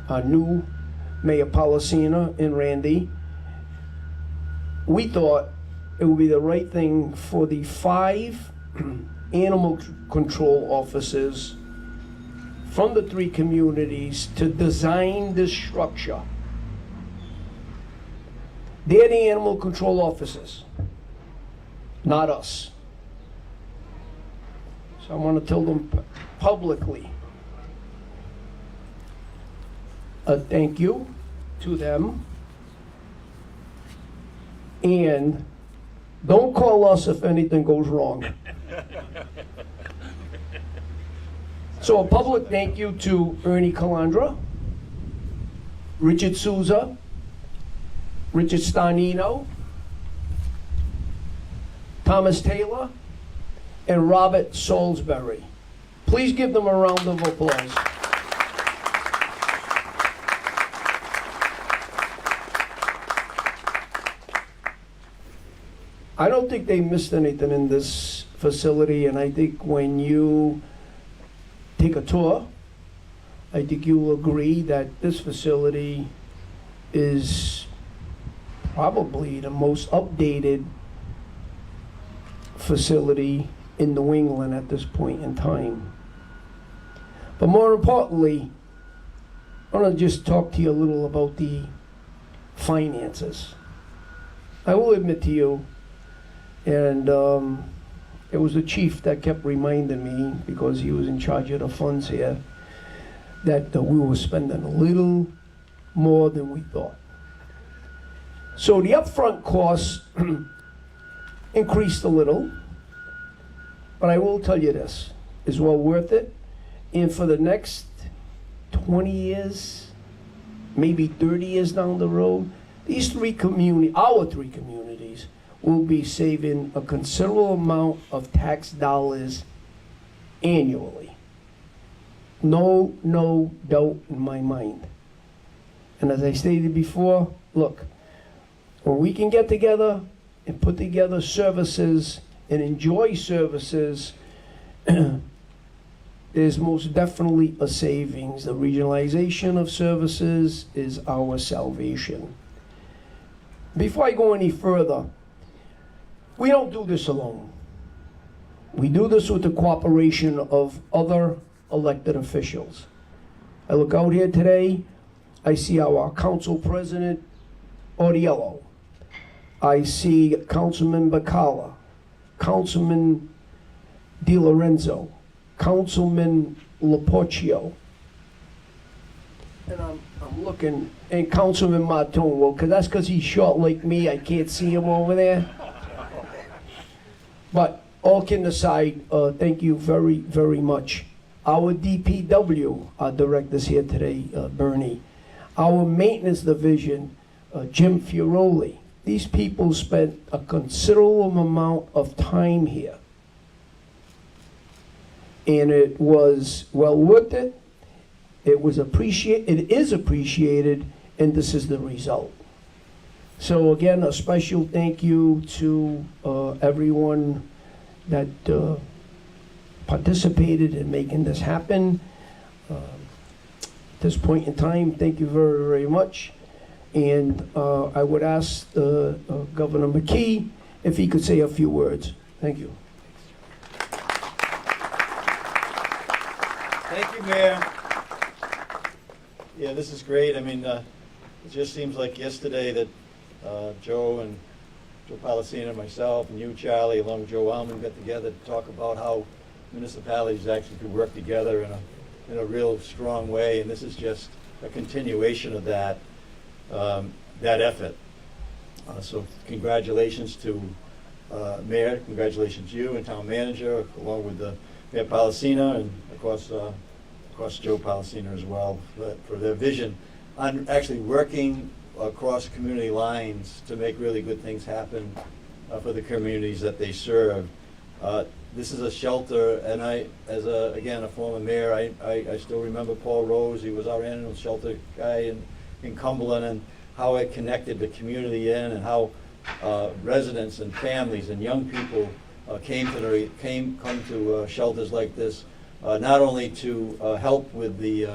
our new Mayor Policina and Randy, we thought it would be the right thing for the 5 animal control officers from the 3 communities to design this structure. They're the animal control officers, not us. So I want to tell them publicly a thank you to them, and don't call us if anything goes wrong. So a public thank you to Ernie Calandra, Richard Souza, Richard Starnino, Thomas Taylor, and Robert Salisbury. Please give them a round of applause. I don't think they missed anything in this facility, and I think when you take a tour, I think you'll agree that this facility is probably the most updated facility in New England at this point in time. But more importantly, I want to just talk to you a little about the finances. I will admit to you, and it was the chief that kept reminding me, because he was in charge of the funds here, that we were spending a little more than we thought. So the upfront costs increased a little, but I will tell you this, is well worth it. And for the next 20 years, maybe 30 years down the road, these our 3 communities, will be saving a considerable amount of tax dollars annually. No doubt in my mind. And as I stated before, look, when we can get together and put together services and enjoy services, there's most definitely a savings. The regionalization of services is our salvation. Before I go any further, we don't do this alone. We do this with the cooperation of other elected officials. I look out here today, I see our council president, Audiello. I see Councilman Bacala, Councilman DiLorenzo, Councilman Laporcio, and I'm looking, and Councilman Martone. Well, that's because he's short like me, I can't see him over there. But all kidding aside, thank you very, very much. Our DPW directors here today, Bernie. Our maintenance division, Jim Fioroli. These people spent a considerable amount of time here. And it was well worth it. It is appreciated, and this is the result. So again, a special thank you to everyone that participated in making this happen. At this point in time, thank you very, very much. And I would ask Governor McKee if he could say a few words. Thank you. Thank you, Mayor. Yeah, this is great. I mean, it just seems like yesterday that Joe Policina, myself, and you, Charlie, along with Joe Alman, got together to talk about how municipalities actually could work together in a real strong way, and this is just a continuation of that effort. So congratulations to Mayor, congratulations to you and Town Manager, along with the Mayor Policina, and of course Joe Policina as well, for their vision on actually working across community lines to make really good things happen for the communities that they serve. This is a shelter, and again, a former mayor, I still remember Paul Rose. He was our animal shelter guy in Cumberland, and how it connected the community in, and how residents and families and young people come to shelters like this, not only to help with the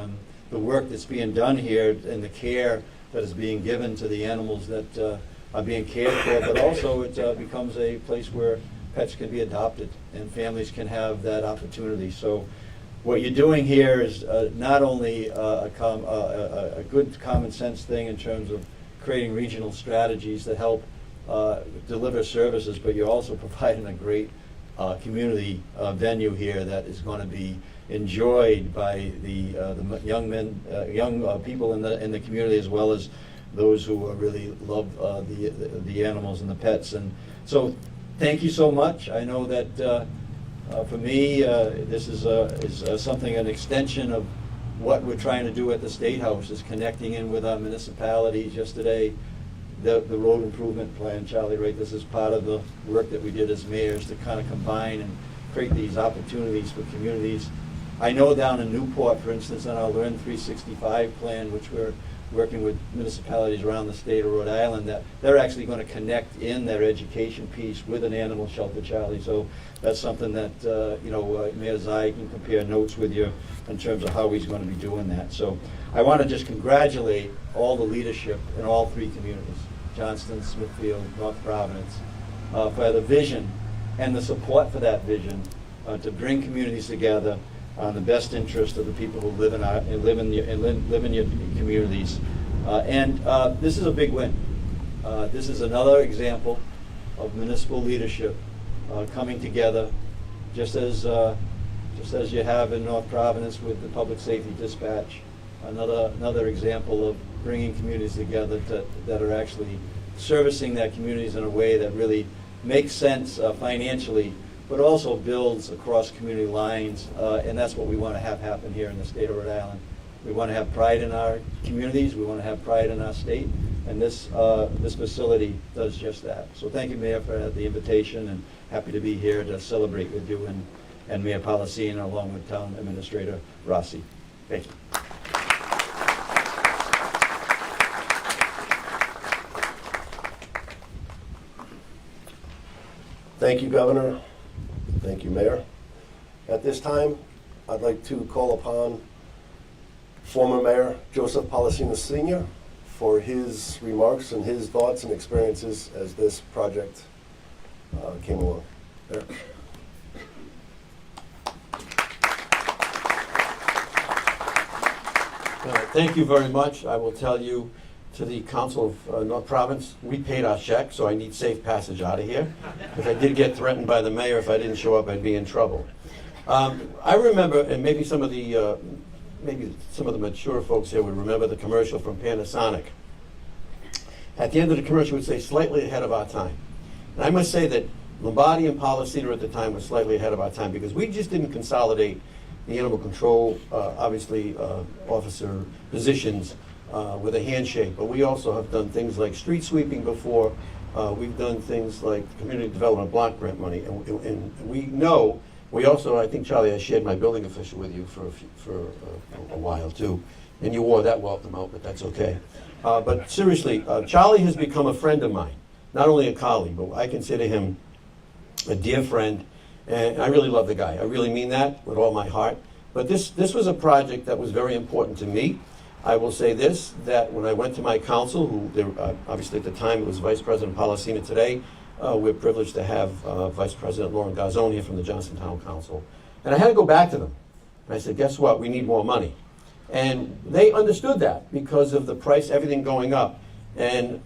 the work that's being done here and the care that is being given to the animals that are being cared for, but also it becomes a place where pets can be adopted and families can have that opportunity. So what you're doing here is not only a good common sense thing in terms of creating regional strategies that help deliver services, but you're also providing a great community venue here that is going to be enjoyed by the young people in the community, as well as those who really love the animals and the pets. And so, thank you so much. I know that for me, this is something, an extension of what we're trying to do at the State House, is connecting in with our municipalities. Yesterday, the road improvement plan, Charlie, right? This is part of the work that we did as mayors to kind of combine and create these opportunities for communities. I know down in Newport, for instance, on our Learn 365 plan, which we're working with municipalities around the state of Rhode Island, that they're actually going to connect in their education piece with an animal shelter, Charlie. So that's something that, Mayor Zai can compare notes with you in terms of how he's going to be doing that. So I want to just congratulate all the leadership in all three communities, Johnston, Smithfield, North Providence, for the vision and the support for that vision to bring communities together on the best interest of the people who live in your communities. This is a big win. This is another example of municipal leadership coming together, just as you have in North Providence with the public safety dispatch. Another example of bringing communities together that are actually servicing their communities in a way that really makes sense financially, but also builds across community lines, and that's what we want to have happen here in the state of Rhode Island. We want to have pride in our communities, we want to have pride in our state, and this facility does just that. So thank you, Mayor, for the invitation, and happy to be here to celebrate with you and Mayor Policina, along with Town Administrator Rossi. Thank you. Thank you, Governor. Thank you, Mayor. At this time, I'd like to call upon former Mayor Joseph Policina Sr. for his remarks and his thoughts and experiences as this project came along. Mayor. Thank you very much. I will tell you, to the Council of North Providence, we paid our check, so I need safe passage out of here. Because I did get threatened by the mayor, if I didn't show up, I'd be in trouble. I remember, and maybe some of the mature folks here would remember the commercial from Panasonic. At the end of the commercial, it would say, "Slightly ahead of our time." And I must say that Lombardi and Policina at the time were slightly ahead of our time, because we just didn't consolidate the animal control, officer positions with a handshake, but we also have done things like street sweeping before. We've done things like community development block grant money, and we know. We also, I think, Charlie, I shared my building official with you for a while too, and you wore that welcome out, but that's okay. But seriously, Charlie has become a friend of mine, not only a colleague, but I consider him a dear friend, and I really love the guy. I really mean that with all my heart. But this was a project that was very important to me. I will say this, that when I went to my council, obviously at the time it was Vice President Policina. Today, we're privileged to have Vice President Lauren Garzone here from the Johnston Town Council. And I had to go back to them. And I said, guess what? We need more money. And they understood that because of the price, everything going up. And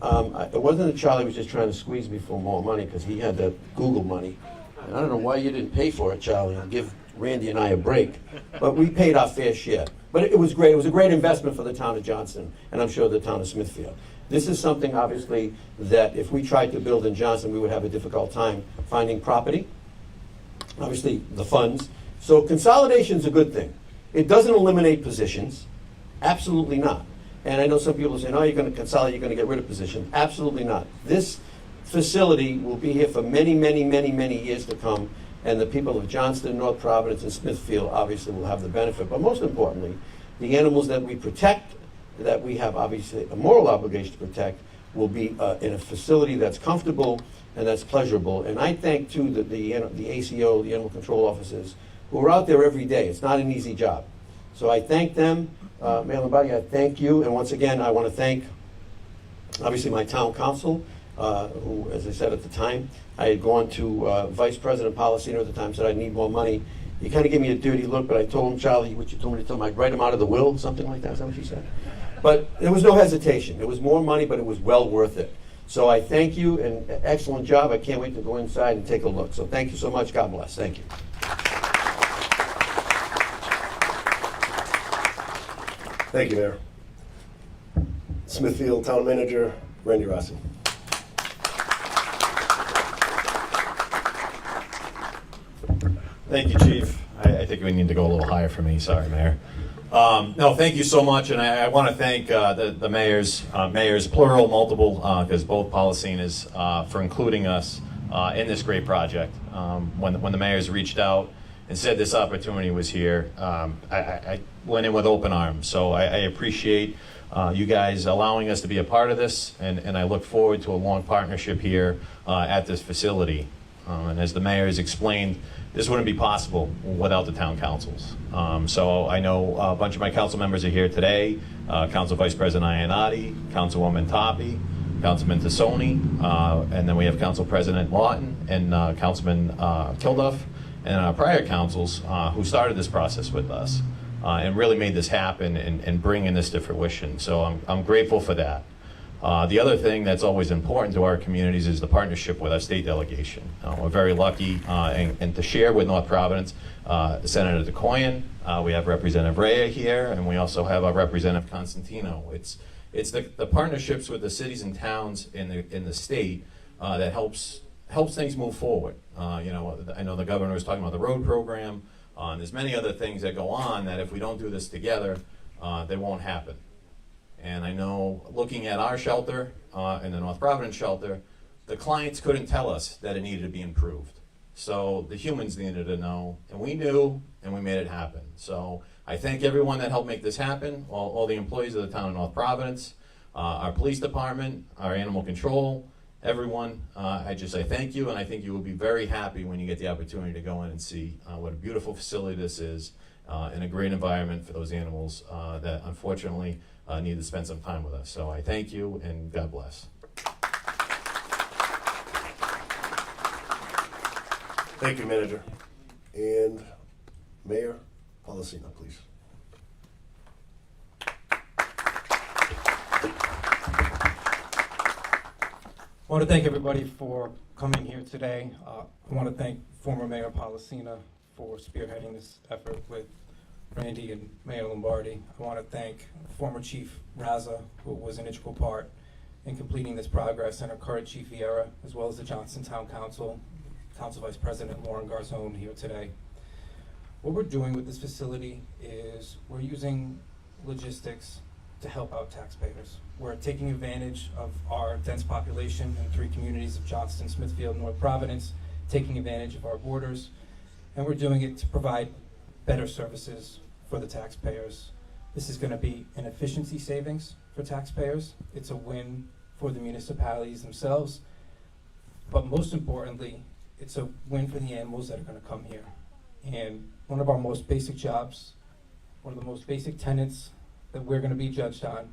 it wasn't that Charlie was just trying to squeeze me for more money, because he had the Google money. And I don't know why you didn't pay for it, Charlie, and give Randy and I a break. But we paid our fair share. But it was great. It was a great investment for the town of Johnston, and I'm sure the town of Smithfield. This is something, obviously, that if we tried to build in Johnston, we would have a difficult time finding property, obviously the funds. So consolidation is a good thing. It doesn't eliminate positions. Absolutely not. And I know some people say, no, you're going to consolidate, you're going to get rid of positions. Absolutely not. This facility will be here for many, many, many, many years to come. And the people of Johnston, North Providence, and Smithfield obviously will have the benefit. But most importantly, the animals that we protect, that we have obviously a moral obligation to protect, will be in a facility that's comfortable and that's pleasurable. And I thank, too, the ACO, the animal control officers, who are out there every day. It's not an easy job. So I thank them, Mayor Lombardi, I thank you, and once again, I want to thank, obviously, my town council, who, as I said at the time, I had gone to Vice President Policino at the time, said I need more money. He kind of gave me a dirty look, but I told him, Charlie, what you told me to tell him, I'd write him out of the will, something like that, is that what you said? But there was no hesitation. It was more money, but it was well worth it. So I thank you, and excellent job. I can't wait to go inside and take a look. So thank you so much. God bless. Thank you. Thank you, Mayor. Smithfield Town Manager, Randy Rossi. Thank you, Chief. I think we need to go a little higher for me. Sorry, Mayor. No, thank you so much, and I want to thank the mayors, plural, multiple, because both Policinas, for including us in this great project. When the mayors reached out and said this opportunity was here, I went in with open arms. So I appreciate you guys allowing us to be a part of this, and I look forward to a long partnership here at this facility. And as the mayors explained, this wouldn't be possible without the town councils. So I know a bunch of my council members are here today. Council Vice President Iannotti, Councilwoman Toppy, Councilman Tassoni, and then we have Council President Lawton and Councilman Kilduff, and our prior councils who started this process with us and really made this happen and bringing this to fruition. So I'm grateful for that. The other thing that's always important to our communities is the partnership with our state delegation. We're very lucky and to share with North Providence Senator DeCoyan. We have Representative Rea here, and we also have our Representative Constantino. It's the partnerships with the cities and towns in the state that helps things move forward. I know the governor was talking about the road program. There's many other things that go on that if we don't do this together, they won't happen. And I know looking at our shelter and the North Providence shelter, the clients couldn't tell us that it needed to be improved. So the humans needed to know, and we knew, and we made it happen. So I thank everyone that helped make this happen, all the employees of the town of North Providence, our police department, our animal control, everyone. I thank you, and I think you will be very happy when you get the opportunity to go in and see what a beautiful facility this is and a great environment for those animals that unfortunately need to spend some time with us. So I thank you, and God bless. Thank you, Manager. And Mayor Policino, please. I want to thank everybody for coming here today. I want to thank former Mayor Policina for spearheading this effort with Randy and Mayor Lombardi. I want to thank former Chief Raza, who was an integral part in completing this progress, and our current Chief Vieira, as well as the Johnston Town Council, Council Vice President Lauren Garzone here today. What we're doing with this facility is we're using logistics to help out taxpayers. We're taking advantage of our dense population in 3 communities of Johnston, Smithfield, North Providence, taking advantage of our borders, and we're doing it to provide better services for the taxpayers. This is going to be an efficiency savings for taxpayers. It's a win for the municipalities themselves, but most importantly, it's a win for the animals that are going to come here. And one of our most basic jobs, one of the most basic tenets that we're going to be judged on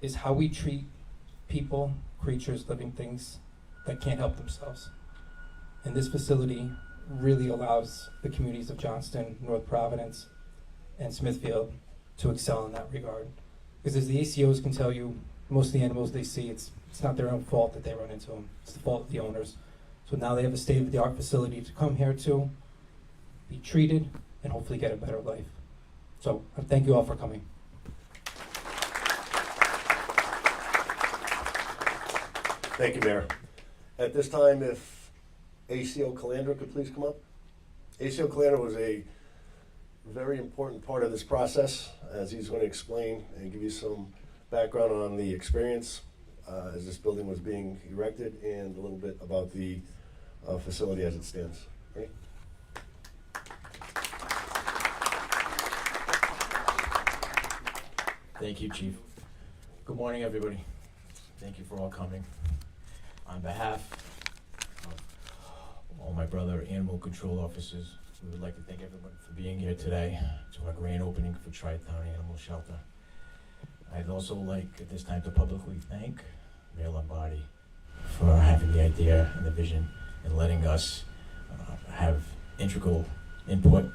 is how we treat people, creatures, living things that can't help themselves. And this facility really allows the communities of Johnston, North Providence, and Smithfield to excel in that regard. Because as the ACOs can tell you, most of the animals they see, it's not their own fault that they run into them. It's the fault of the owners. So now they have a state-of-the-art facility to come here to, be treated, and hopefully get a better life. So I thank you all for coming. Thank you, Mayor. At this time, if ACO Calandra could please come up. ACO Calandra was a very important part of this process, as he's going to explain and give you some background on the experience as this building was being erected and a little bit about the facility as it stands. Ready? Thank you, Chief. Good morning, everybody. Thank you for all coming. On behalf of all my brother animal control officers, We would like to thank everyone for being here today to our grand opening for Tri-Town Animal Shelter. I'd also like at this time to publicly thank Mayor Lombardi for having the idea and the vision and letting us have integral input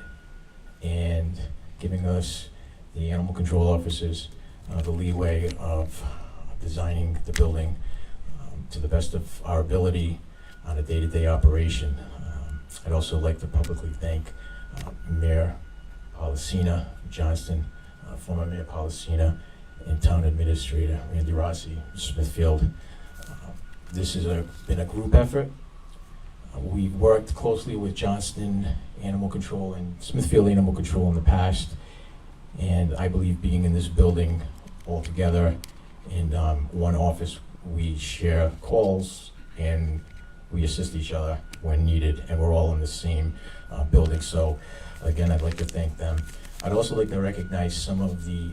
and giving us, the animal control officers, the leeway of designing the building to the best of our ability on a day-to-day operation. I'd also like to publicly thank Mayor Policina Johnston, former Mayor Policina, and Town Administrator Randy Rossi, Smithfield. This has been a group effort. We've worked closely with Johnston Animal Control and Smithfield Animal Control in the past, and I believe being in this building all together in one office, we share calls and we assist each other when needed, and we're all in the same building. So again, I'd like to thank them. I'd also like to recognize some of the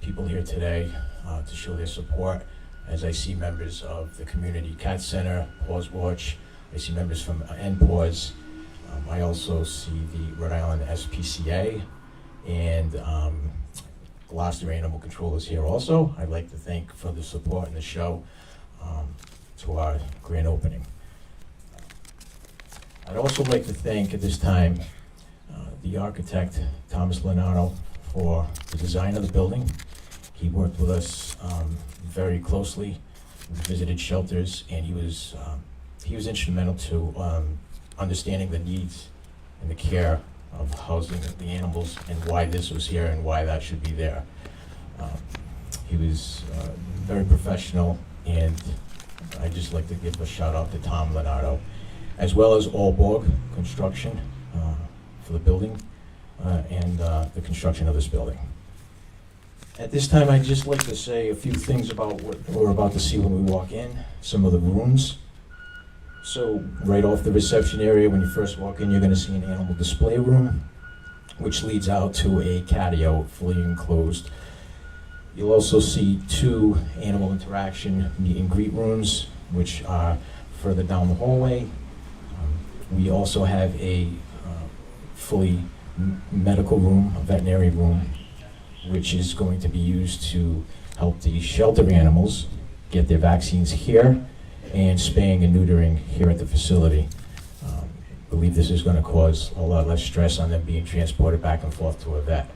people here today to show their support, as I see members of the Community Cat Center, Paws Watch. I see members from NPAWS. I also see the Rhode Island SPCA, and Gloucester Animal Control is here also. I'd like to thank for the support and the show to our grand opening. I'd also like to thank at this time the architect, Thomas Lenardo, for the design of the building. He worked with us very closely. We visited shelters, and he was instrumental to understanding the needs and the care of housing the animals and why this was here and why that should be there. He was very professional, and I'd just like to give a shout out to Tom Lenardo, as well as Allborg Construction for the building and the construction of this building. At this time, I'd just like to say a few things about what we're about to see when we walk in, some of the rooms. So right off the reception area, when you first walk in, you're going to see an animal display room, which leads out to a catio, fully enclosed. You'll also see 2 animal interaction meet and greet rooms, which are further down the hallway. We also have a fully medical room, a veterinary room, which is going to be used to help the shelter animals get their vaccines here and spaying and neutering here at the facility. I believe this is going to cause a lot less stress on them being transported back and forth to a vet.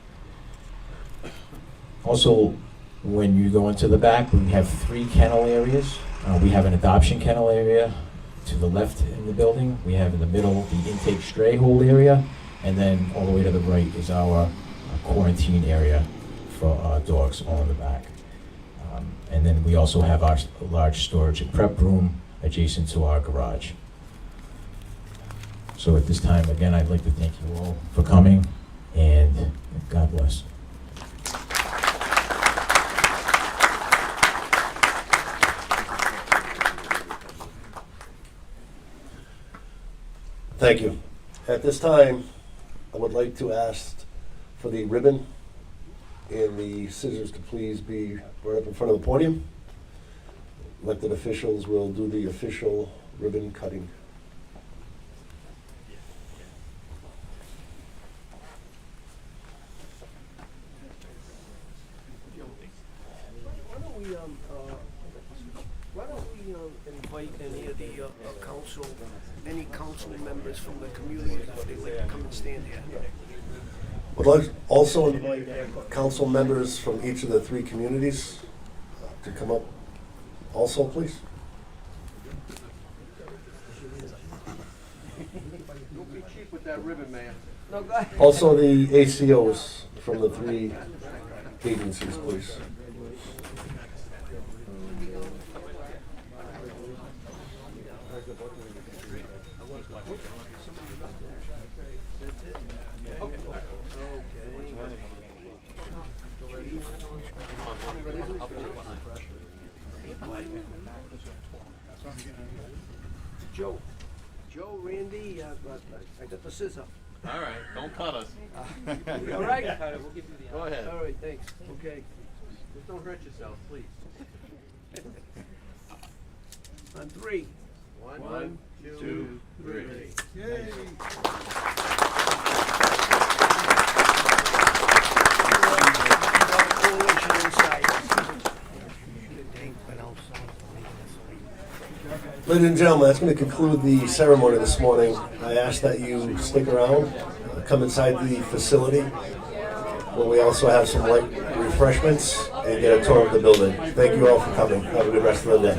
Also, when you go into the back, we have 3 kennel areas. We have an adoption kennel area to the left in the building. We have in the middle the intake stray hold area, and then all the way to the right is our quarantine area for dogs, all in the back. And then we also have our large storage and prep room adjacent to our garage. So at this time, again, I'd like to thank you all for coming, and God bless. Thank you. At this time, I would like to ask for the ribbon and the scissors to please be brought up in front of the podium. Elected officials will do the official ribbon cutting. Why don't we invite any of the any council members from the community if they'd like to come and stand here? Would like also invite council members from each of the 3 communities to come up also, please. Don't be cheap with that ribbon, man. No, go ahead. Also the ACOs from the 3 agencies, please. Joe, Randy, I got the scissor. All right, don't cut us. You all right? We'll give you the Go ahead. All right, thanks. Okay. Just don't hurt yourself, please. On 3. 1, 2, 3. Yay! Ladies and gentlemen, that's going to conclude the ceremony this morning. I ask that you stick around, come inside the facility, where we also have some light refreshments, and get a tour of the building. Thank you all for coming. Have a good rest of the day.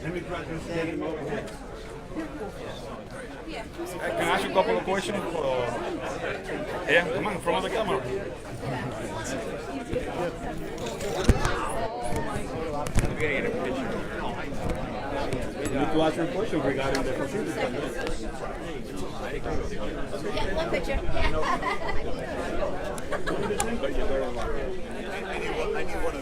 Can I ask you a couple of questions? Yeah, come on, in front of the camera. You need to ask your question regarding the facility. Yeah, one picture.